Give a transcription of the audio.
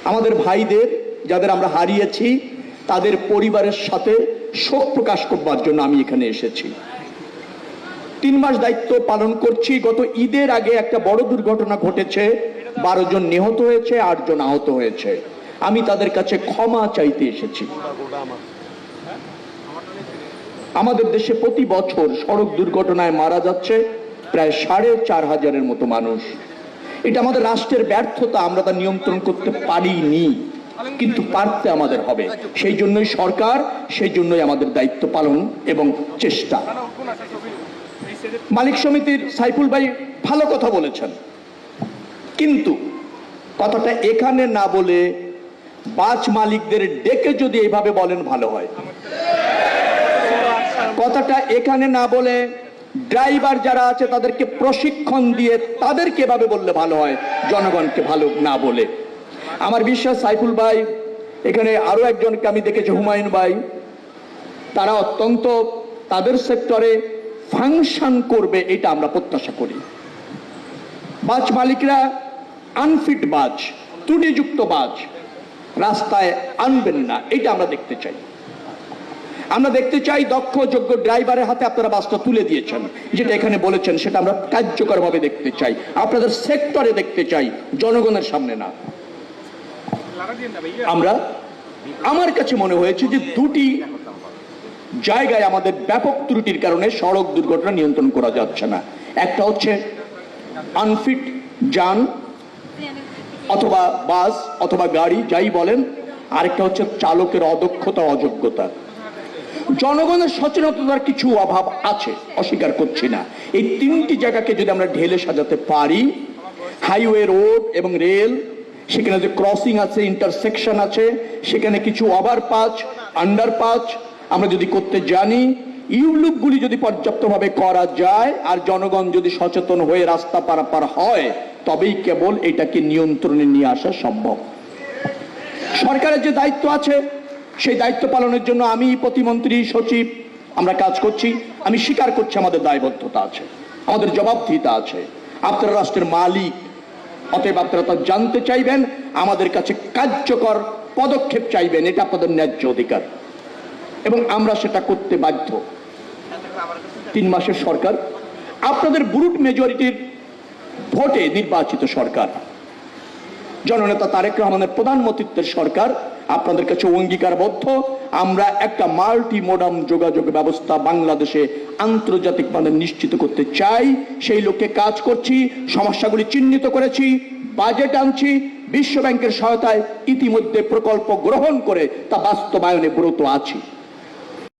আমাদের ভাইদের যাদের আমরা হারিয়েছি তাদের পরিবারের সাথে শোক প্রকাশ করবার জন্য আমি এখানে এসেছি। 3 মাস দায়িত্ব পালন করছি। গত ঈদের আগে একটা বড় দুর্ঘটনা ঘটেছে, 12 জন নিহত হয়েছে, 8 জন আহত হয়েছে। আমি তাদের কাছে ক্ষমা চাইতে এসেছি। আমাদের দেশে প্রতি বছর সড়ক দুর্ঘটনায় মারা যাচ্ছে প্রায় 4,500-এর মতো মানুষ। এটা আমাদের রাষ্ট্রের ব্যর্থতা, আমরা তা নিয়ন্ত্রণ করতে পারিনি, কিন্তু পারতে আমাদের হবে। সেই জন্যই সরকার, সেই জন্যই আমাদের দায়িত্ব পালন এবং চেষ্টা। মালিক সমিতির সাইফুল ভাই ভালো কথা বলেছেন, কিন্তু কথাটা এখানে না বলে বাস মালিকদের ডেকে যদি এইভাবে বলেন ভালো হয়। কথাটা এখানে না বলে ড্রাইভার যারা আছে তাদেরকে প্রশিক্ষণ দিয়ে তাদেরকে এভাবে বললে ভালো হয়, জনগণকে ভালো না বলে। আমার বিশ্বাস সাইফুল ভাই, এখানে আরো একজনকে আমি দেখেছি, হুমায়ুন ভাই, তারা অত্যন্ত তাদের সেক্টরে ফাংশন করবে, এটা আমরা প্রত্যাশা করি। বাস মালিকরা আনফিট বাস, ত্রুটিযুক্ত বাস রাস্তায় আনবেন না, এটা আমরা দেখতে চাই। আমরা দেখতে চাই দক্ষ যোগ্য ড্রাইভারের হাতে আপনারা বাসটা তুলে দিয়েছেন, যেটা এখানে বলেছেন সেটা আমরা কার্যকরভাবে দেখতে চাই, আপনাদের সেক্টরে দেখতে চাই, জনগণের সামনে না। আমার কাছে মনে হয়েছে যে দুটি জায়গায় আমাদের ব্যাপক ত্রুটির কারণে সড়ক দুর্ঘটনা নিয়ন্ত্রণ করা যাচ্ছে না। একটা হচ্ছে আনফিট যান অথবা বাস অথবা গাড়ি যাই বলেন, আরেকটা হচ্ছে চালকের অদক্ষতা অযোগ্যতা। জনগণের সচেতনতার কিছু অভাব আছে, অস্বীকার করছি না। এই 3টি জায়গাকে যদি আমরা ঢেলে সাজাতে পারি, হাইওয়ে, রোড এবং রেল, সেখানে যে ক্রসিং আছে, ইন্টারসেকশন আছে, সেখানে কিছু ওভারপাস, আন্ডারপাস আমরা যদি করতে জানি, ইউলুপগুলি যদি পর্যাপ্তভাবে করা যায়, আর জনগণ যদি সচেতন হয়ে রাস্তা পারাপার হয়, তবেই কেবল এটাকে নিয়ন্ত্রণে নিয়ে আসা সম্ভব। সরকারের যে দায়িত্ব আছে সেই দায়িত্ব পালনের জন্য আমি প্রতিমন্ত্রী, সচিব আমরা কাজ করছি। আমি স্বীকার করছি আমাদের দায়বদ্ধতা আছে, আমাদের জবাবদিহিতা আছে। আপনারা রাষ্ট্রের মালিক, অতএব আপনারা তা জানতে চাইবেন, আমাদের কাছে কার্যকর পদক্ষেপ চাইবেন, এটা আপনাদের ন্যায্য অধিকার এবং আমরা সেটা করতে বাধ্য। 3 মাসের সরকার, আপনাদের ব্রুট মেজরিটির ভোটে নির্বাচিত সরকার, জননেতা তারেক রহমানের প্রধানমন্ত্রীত্বের সরকার, আপনাদের কাছে অঙ্গীকারবদ্ধ আমরা একটা মাল্টি মোডাম যোগাযোগ ব্যবস্থা বাংলাদেশে আন্তর্জাতিকভাবে নিশ্চিত করতে চাই। সেই লক্ষ্যে কাজ করছি, সমস্যাগুলি চিহ্নিত করেছি, বাজেট আনছি, বিশ্ব ব্যাংকের সহায়তায় ইতিমধ্যে প্রকল্প গ্রহণ করে তা বাস্তবায়নে ব্রত আছি।